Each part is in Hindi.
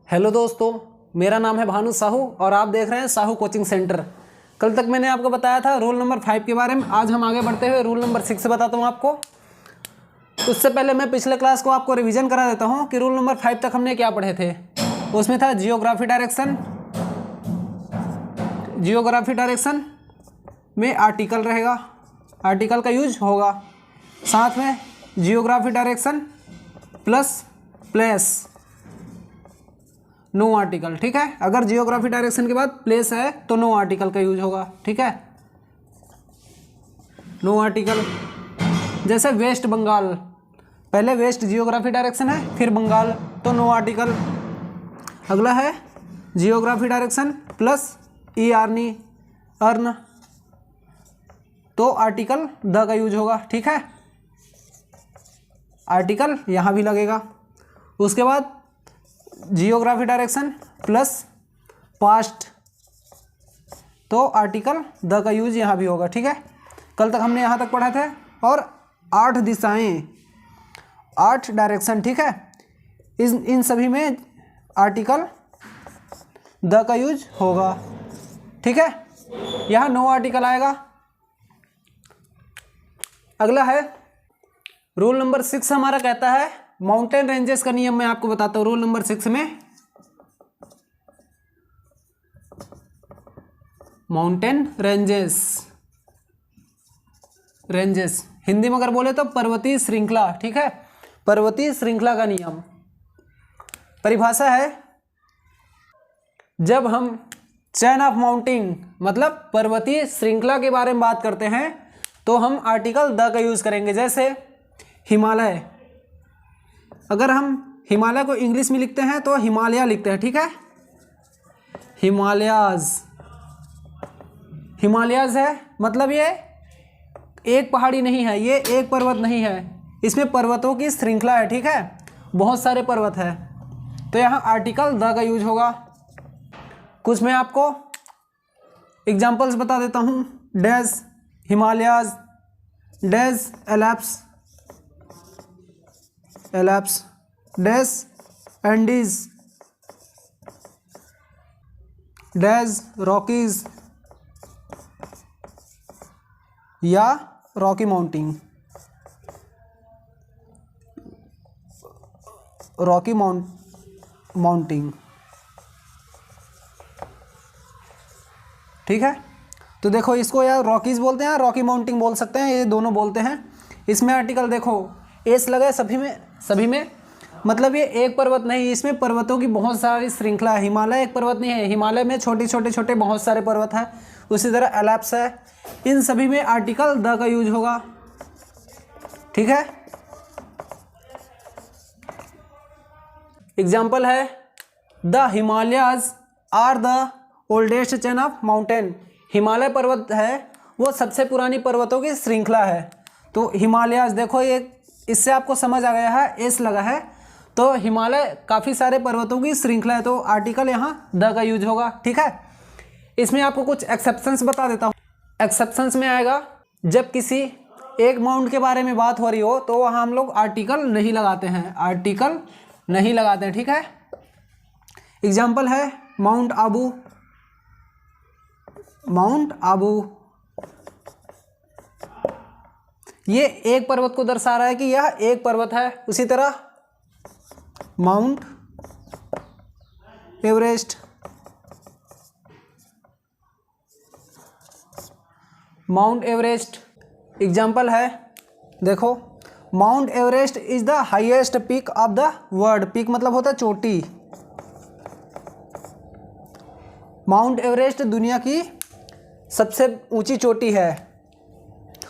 हेलो दोस्तों, मेरा नाम है भानु साहू और आप देख रहे हैं साहू कोचिंग सेंटर। कल तक मैंने आपको बताया था रोल नंबर 5 के बारे में। आज हम आगे बढ़ते हुए रोल नंबर 6 से बताता हूं आपको। उससे पहले मैं पिछले क्लास को आपको रिवीजन करा देता हूं कि रोल नंबर 5 तक हमने क्या पढ़े थे। उसमें था जियोग्राफी डायरेक्शन। जियोग्राफी डायरेक्शन में आर्टिकल रहेगा, आर्टिकल का यूज होगा। साथ में geography direction plus place, no article. ठीक है, अगर जियोग्राफी डायरेक्शन के बाद प्लेस है तो नो आर्टिकल का यूज होगा। ठीक है, नो आर्टिकल। जैसे वेस्ट बंगाल, पहले वेस्ट जियोग्राफी डायरेक्शन है, फिर बंगाल, तो नो आर्टिकल। अगला है जियोग्राफी डायरेक्शन प्लस ई आर्नी, अर्न, तो आर्टिकल द का यूज होगा। ठीक है, आर्टिकल यहां भी लगेगा। उसके बाद जियोग्राफी डायरेक्शन प्लस पास्ट, तो आर्टिकल द का यूज यहाँ भी होगा। ठीक है, कल तक हमने यहाँ तक पढ़ा था। और 8 दिशाएं, 8 डायरेक्शन। ठीक है, इन सभी में आर्टिकल द का यूज होगा। ठीक है, यहाँ नो आर्टिकल आएगा। अगला है रूल नंबर 6 हमारा कहता है माउंटेन रेंजेस का नियम। मैं आपको बताता हूँ रूल नंबर 6 में माउंटेन रेंजेस, रेंजेस हिंदी में अगर बोले तो पर्वतीय श्रृंखला। ठीक है, पर्वतीय श्रृंखला का नियम। परिभाषा है, जब हम चेन ऑफ माउंटिंग मतलब पर्वतीय श्रृंखला के बारे में बात करते हैं तो हम आर्टिकल द का यूज करेंगे। जैसे हिमालय, अगर हम हिमालय को इंग्लिश में लिखते हैं तो हिमालय लिखते हैं। ठीक है, हिमालयाज, हिमालयाज है मतलब ये एक पहाड़ी नहीं है, ये एक पर्वत नहीं है, इसमें पर्वतों की श्रृंखला है। ठीक है, बहुत सारे पर्वत है, तो यहाँ आर्टिकल द का यूज होगा। कुछ मैं आपको एग्जांपल्स बता देता हूँ। Dash Himalayas, dash Alps, Alps, dash Andes, dash Rockies या रॉकी माउंटिंग, रॉकी माउंटिंग। ठीक है, तो देखो इसको या रॉकीज बोलते हैं या रॉकी माउंटिंग बोल सकते हैं, ये दोनों बोलते हैं। इसमें आर्टिकल देखो एस लगा है सभी में मतलब ये एक पर्वत नहीं, इसमें पर्वतों की बहुत सारी श्रृंखला है। हिमालय एक पर्वत नहीं है, हिमालय में छोटे बहुत सारे पर्वत हैं। उसी तरह एलैप्स है, इन सभी में आर्टिकल द का यूज होगा। ठीक है, एग्जाम्पल है the Himalayas are the oldest chain of mountain. Himalaya पर्वत है वो सबसे पुरानी पर्वतों की श्रृंखला है। तो हिमालयाज देखो, ये इससे आपको समझ आ गया है, एस लगा है, तो हिमालय काफ़ी सारे पर्वतों की श्रृंखला है, तो आर्टिकल यहाँ द का यूज होगा। ठीक है, इसमें आपको कुछ एक्सेप्शंस बता देता हूँ। एक्सेप्शंस में आएगा जब किसी एक माउंट के बारे में बात हो रही हो तो वहाँ हम लोग आर्टिकल नहीं लगाते हैं, आर्टिकल नहीं लगाते हैं। ठीक है, एग्जाम्पल है माउंट आबू, माउंट आबू ये एक पर्वत को दर्शा रहा है कि यह एक पर्वत है। उसी तरह mount Everest, mount Everest example है, देखो mount Everest is the highest peak of the world. Peak मतलब होता है चोटी। माउंट एवरेस्ट दुनिया की सबसे ऊंची चोटी है।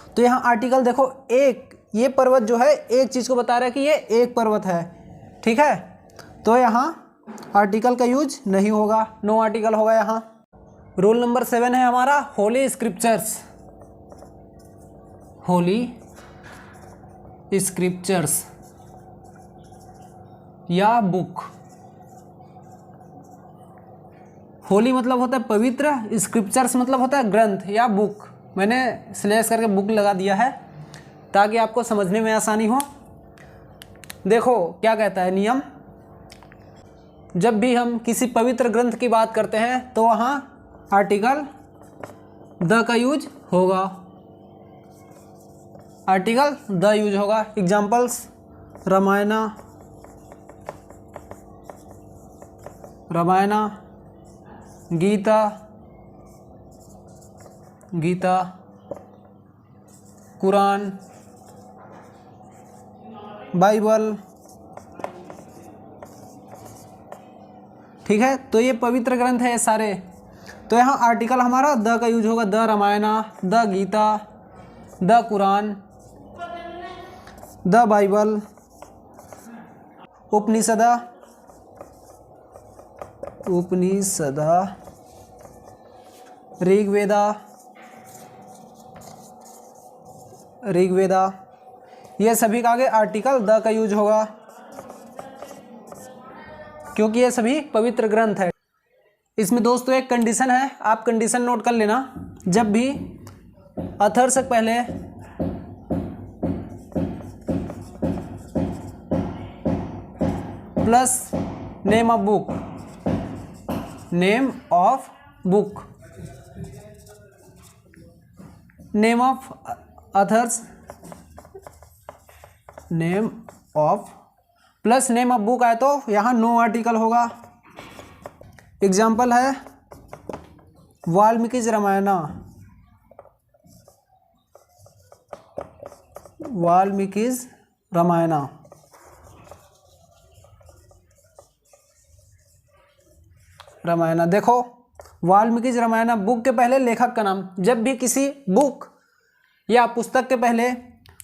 तो यहाँ आर्टिकल देखो एक, ये पर्वत जो है एक चीज़ को बता रहा है कि ये एक पर्वत है। ठीक है, तो यहाँ आर्टिकल का यूज नहीं होगा, नो आर्टिकल होगा यहाँ। रूल नंबर 7 है हमारा होली स्क्रिप्चर्स, होली स्क्रिप्चर्स या बुक। होली मतलब होता है पवित्र, स्क्रिप्चर्स मतलब होता है ग्रंथ या बुक। मैंने स्लैश करके बुक लगा दिया है ताकि आपको समझने में आसानी हो। देखो क्या कहता है नियम, जब भी हम किसी पवित्र ग्रंथ की बात करते हैं तो वहाँ आर्टिकल द का यूज होगा, आर्टिकल द यूज होगा। Examples Ramayana, Ramayana, Gita, Gita, Quran, Bible. ठीक है, तो ये पवित्र ग्रंथ है ये सारे। तो यहाँ आर्टिकल हमारा द का यूज होगा, the Ramayana, the Gita, the Quran, the Bible, Upanishad, Upanishad, Rigveda, Rigveda, ये सभी का आगे आर्टिकल द का यूज होगा क्योंकि ये सभी पवित्र ग्रंथ है। इसमें दोस्तों एक कंडीशन है, आप कंडीशन नोट कर लेना। जब भी ऑथर से पहले plus name of book, name of book, name of authors, name of plus name of book आए तो यहाँ नो आर्टिकल होगा। एग्जाम्पल है वाल्मीकिज रामायणा, वाल्मीकिज रामायणा, रामायणा। देखो वाल्मीकिज रामायणा, बुक के पहले लेखक का नाम। जब भी किसी बुक या पुस्तक के पहले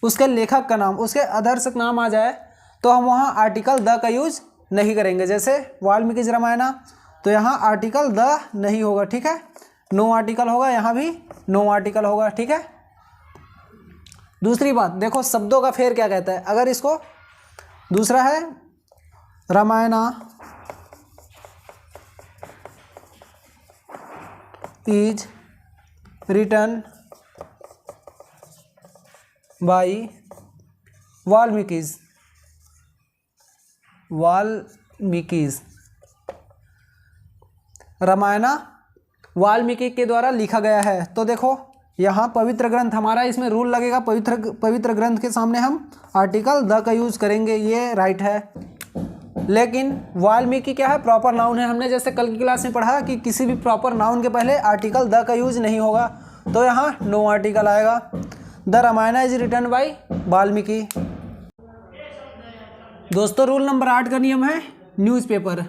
उसके लेखक का नाम, उसके आदर्शक नाम आ जाए तो हम वहाँ आर्टिकल द का यूज नहीं करेंगे। जैसे वाल्मीकिज रामायणा, तो यहाँ आर्टिकल द नहीं होगा। ठीक है, नो आर्टिकल होगा, यहाँ भी नो आर्टिकल होगा। ठीक है। दूसरी बात देखो, शब्दों का फेर क्या कहता है। अगर इसको दूसरा है Ramayana is written by Valmiki's, Valmiki's, Ramayana Valmiki के द्वारा लिखा गया है। तो देखो यहाँ पवित्र ग्रंथ हमारा, इसमें रूल लगेगा पवित्र ग्रंथ के सामने हम आर्टिकल द का यूज करेंगे, ये राइट है। लेकिन वाल्मीकि क्या है, प्रॉपर नाउन है। हमने जैसे कल की क्लास में पढ़ा कि किसी भी प्रॉपर नाउन के पहले आर्टिकल द का यूज नहीं होगा, तो यहाँ नो आर्टिकल आएगा। The Ramayana is written by Valmiki. दोस्तों रूल नंबर 8 का नियम है न्यूज़पेपर,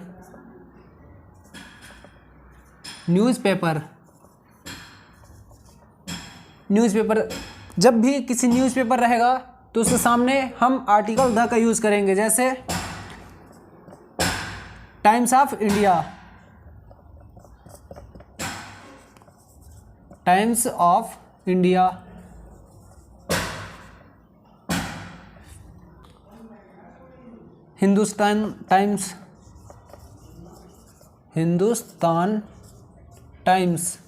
न्यूज़पेपर, न्यूज़पेपर। जब भी किसी न्यूज़पेपर रहेगा तो उसके सामने हम आर्टिकल द का यूज़ करेंगे। जैसे times of India, times of India, Hindustan times, Hindustan times,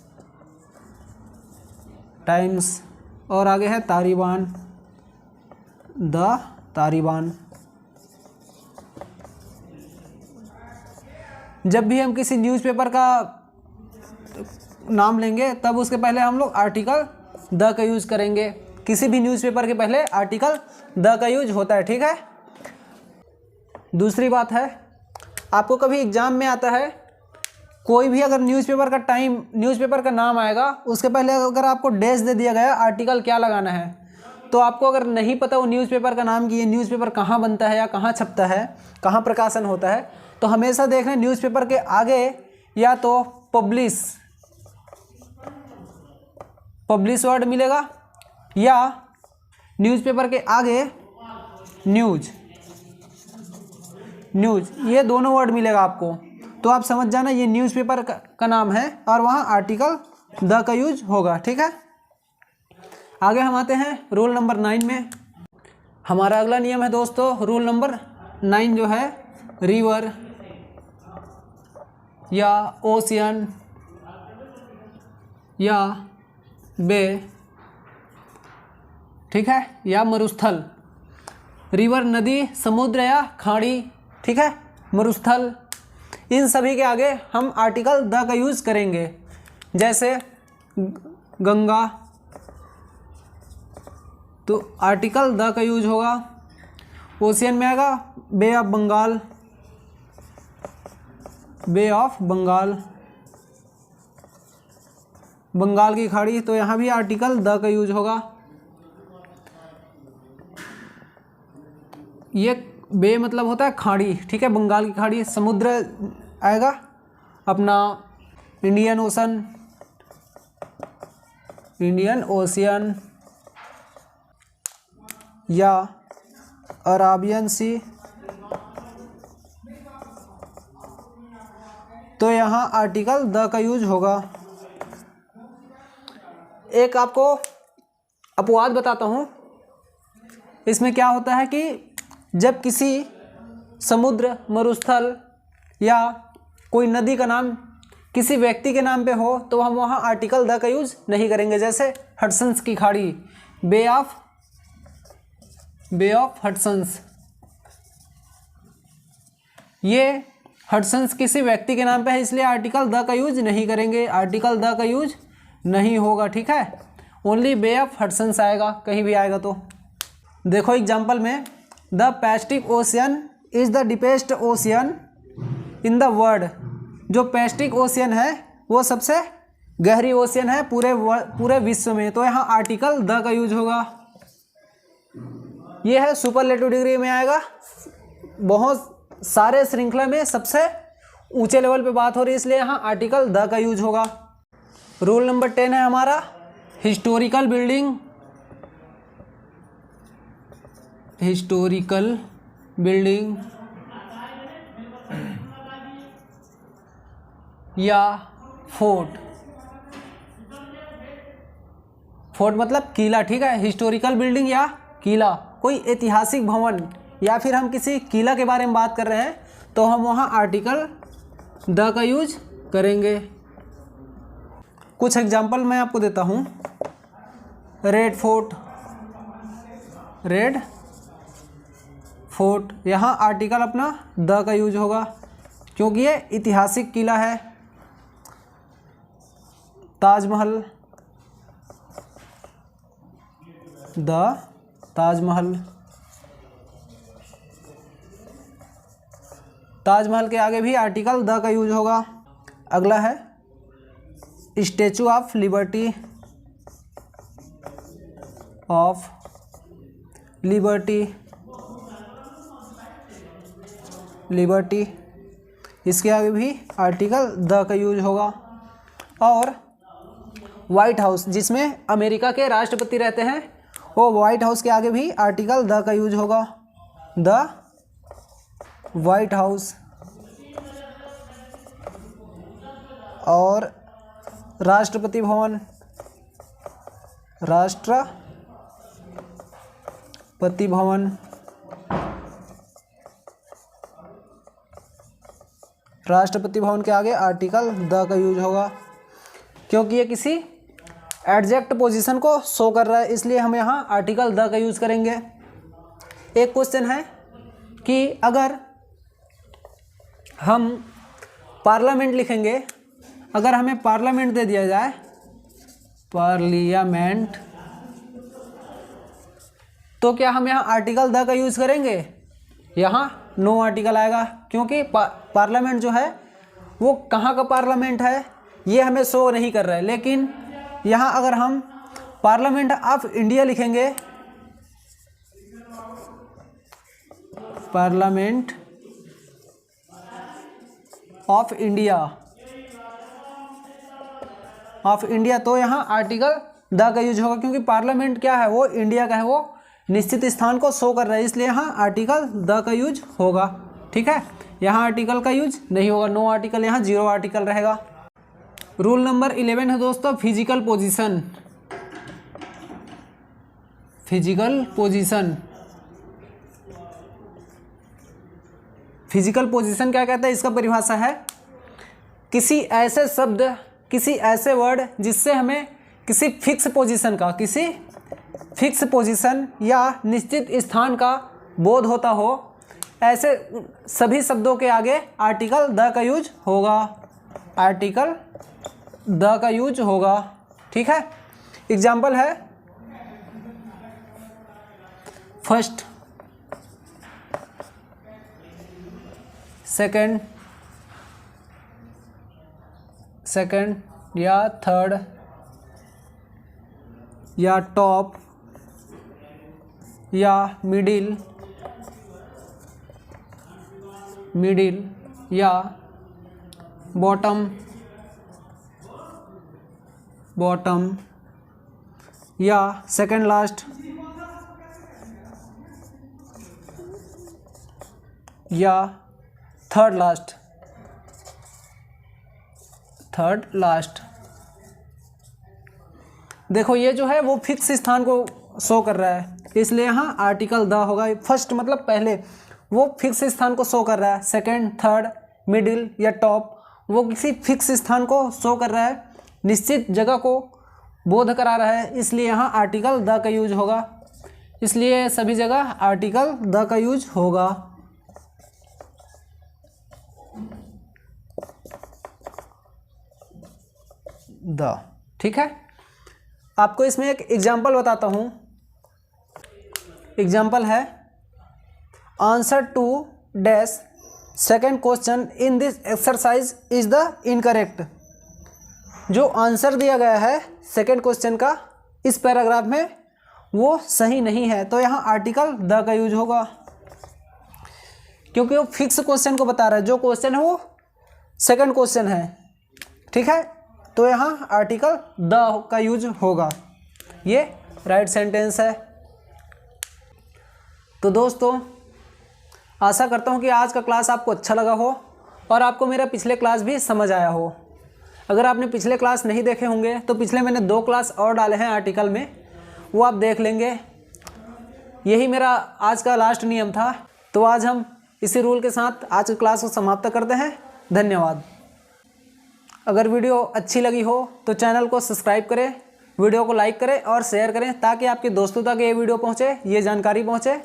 times, और आगे है तालिबान, द तालिबान। जब भी हम किसी न्यूज़पेपर का नाम लेंगे तब उसके पहले हम लोग आर्टिकल द का यूज़ करेंगे। किसी भी न्यूज़पेपर के पहले आर्टिकल द का यूज होता है। ठीक है। दूसरी बात है, आपको कभी एग्जाम में आता है कोई भी अगर न्यूज़पेपर का टाइम, न्यूज़पेपर का नाम आएगा, उसके पहले अगर आपको डैश दे दिया गया आर्टिकल क्या लगाना है, तो आपको अगर नहीं पता वो न्यूज़पेपर का नाम कि ये न्यूज़पेपर कहाँ बनता है या कहाँ छपता है, कहाँ प्रकाशन होता है, तो हमेशा देख लें न्यूज़पेपर के आगे या तो पब्लिश, पब्लिश वर्ड मिलेगा, या न्यूज़पेपर के आगे न्यूज़, न्यूज़, ये दोनों वर्ड मिलेगा आपको। तो आप समझ जाना ये न्यूज़पेपर का नाम है और वहाँ आर्टिकल द का यूज होगा। ठीक है। आगे हम आते हैं रूल नंबर 9 में। हमारा अगला नियम है दोस्तों रूल नंबर 9 जो है रिवर या ओशियन या बे, ठीक है, या मरुस्थल। रिवर नदी, समुद्र या खाड़ी, ठीक है, मरुस्थल, इन सभी के आगे हम आर्टिकल द का यूज़ करेंगे। जैसे गंगा, तो आर्टिकल द का यूज होगा। ओशियन में आएगा bay of Bengal, bay of Bengal, Bengal की खाड़ी, तो यहाँ भी आर्टिकल द का यूज होगा। ये बे मतलब होता है खाड़ी, ठीक है, बंगाल की खाड़ी। समुद्र आएगा अपना इंडियन ओशन, इंडियन ओशियन या अराबियन सी, तो यहाँ आर्टिकल द का यूज होगा। एक आपको अपवाद बताता हूँ। इसमें क्या होता है कि जब किसी समुद्र, मरुस्थल या कोई नदी का नाम किसी व्यक्ति के नाम पे हो तो हम वहाँ आर्टिकल द का यूज नहीं करेंगे। जैसे हडसन्स की खाड़ी, बे ऑफ हडसन्स, ये हडसन्स किसी व्यक्ति के नाम पे है, इसलिए आर्टिकल द का यूज नहीं करेंगे, आर्टिकल द का यूज नहीं होगा, ठीक है। ओनली बे ऑफ हडसन्स आएगा, कहीं भी आएगा तो। देखो एग्जाम्पल में, the Pacific ocean is the deepest ocean in the world. जो पैसिफिक ओशियन है वो सबसे गहरी ओशियन है पूरे विश्व में, तो यहाँ आर्टिकल द का यूज होगा। ये है सुपरलेटिव डिग्री में आएगा, बहुत सारे श्रृंखला में सबसे ऊंचे लेवल पे बात हो रही है, इसलिए यहाँ आर्टिकल द का यूज होगा। रूल नंबर 10 है हमारा हिस्टोरिकल बिल्डिंग, हिस्टोरिकल बिल्डिंग या फोर्ट, फोर्ट मतलब किला, ठीक है। हिस्टोरिकल बिल्डिंग या किला, कोई ऐतिहासिक भवन या फिर हम किसी किला के बारे में बात कर रहे हैं तो हम वहाँ आर्टिकल द का यूज करेंगे। कुछ एग्जाम्पल मैं आपको देता हूँ। रेड फोर्ट, रेड फोर्ट, यहाँ आर्टिकल अपना द का यूज होगा क्योंकि ये ऐतिहासिक किला है। ताजमहल, द ताजमहल, ताजमहल के आगे भी आर्टिकल द का यूज होगा। अगला है statue of liberty, of liberty, liberty, इसके आगे भी आर्टिकल द का यूज होगा। और वाइट हाउस, जिसमें अमेरिका के राष्ट्रपति रहते हैं, वो वाइट हाउस के आगे भी आर्टिकल द का यूज होगा। The white house. और राष्ट्रपति भवन, राष्ट्रपति भवन, राष्ट्रपति भवन के आगे आर्टिकल द का यूज होगा क्योंकि ये किसी एडजेक्ट पोजीशन को शो कर रहा है, इसलिए हम यहाँ आर्टिकल द का यूज करेंगे। एक क्वेश्चन है कि अगर हम पार्लियामेंट लिखेंगे, अगर हमें पार्लियामेंट दे दिया जाए, पार्लियामेंट, तो क्या हम यहाँ आर्टिकल द का यूज करेंगे? यहाँ नो आर्टिकल आएगा क्योंकि पार्लियामेंट जो है वो कहाँ का पार्लियामेंट है ये हमें शो नहीं कर रहा है। लेकिन यहाँ अगर हम पार्लियामेंट ऑफ इंडिया लिखेंगे, parliament of India, of India, तो यहाँ आर्टिकल द का यूज होगा क्योंकि पार्लियामेंट क्या है, वो इंडिया का है, वो निश्चित स्थान को शो कर रहा है, इसलिए यहाँ आर्टिकल द का यूज होगा। ठीक है, यहाँ आर्टिकल का यूज नहीं होगा, नो आर्टिकल, यहाँ जीरो आर्टिकल रहेगा। रूल नंबर 11 है दोस्तों physical position, physical position. Physical position क्या कहता है, इसका परिभाषा है किसी ऐसे शब्द, किसी ऐसे वर्ड जिससे हमें किसी फिक्स पोजीशन का, किसी फिक्स पोजीशन या निश्चित स्थान का बोध होता हो, ऐसे सभी शब्दों के आगे आर्टिकल द का यूज होगा, आर्टिकल द का यूज होगा। ठीक है, एग्जाम्पल है फर्स्ट, सेकंड या थर्ड या टॉप या मिडिल या बॉटम या सेकंड लास्ट या थर्ड लास्ट। देखो ये जो है वो फिक्स स्थान को शो कर रहा है, इसलिए यहाँ आर्टिकल द होगा। फर्स्ट मतलब पहले, वो फिक्स स्थान को शो कर रहा है। सेकंड, थर्ड, मिडिल या टॉप वो किसी फिक्स स्थान को शो कर रहा है, निश्चित जगह को बोध करा रहा है, इसलिए यहाँ आर्टिकल द का यूज होगा। इसलिए सभी जगह आर्टिकल द का यूज होगा। द, ठीक है। आपको इसमें एक एग्जाम्पल बताता हूँ। एग्जाम्पल है answer to dash second question in this exercise is the incorrect. जो आंसर दिया गया है सेकेंड क्वेश्चन का इस पैराग्राफ में वो सही नहीं है, तो यहाँ आर्टिकल द का यूज होगा, क्योंकि वो फिक्स क्वेश्चन को बता रहा है। जो क्वेश्चन है वो सेकेंड क्वेश्चन है, ठीक है, तो यहाँ आर्टिकल द का यूज होगा। ये राइट सेंटेंस है। तो दोस्तों आशा करता हूँ कि आज का क्लास आपको अच्छा लगा हो और आपको मेरा पिछले क्लास भी समझ आया हो। अगर आपने पिछले क्लास नहीं देखे होंगे तो पिछले मैंने 2 क्लास और डाले हैं आर्टिकल में, वो आप देख लेंगे। यही मेरा आज का लास्ट नियम था। तो आज हम इसी रूल के साथ आज की क्लास को समाप्त करते हैं। धन्यवाद। अगर वीडियो अच्छी लगी हो तो चैनल को सब्सक्राइब करें, वीडियो को लाइक करें और शेयर करें, ताकि आपके दोस्तों तक ये वीडियो पहुँचे, ये जानकारी पहुँचे।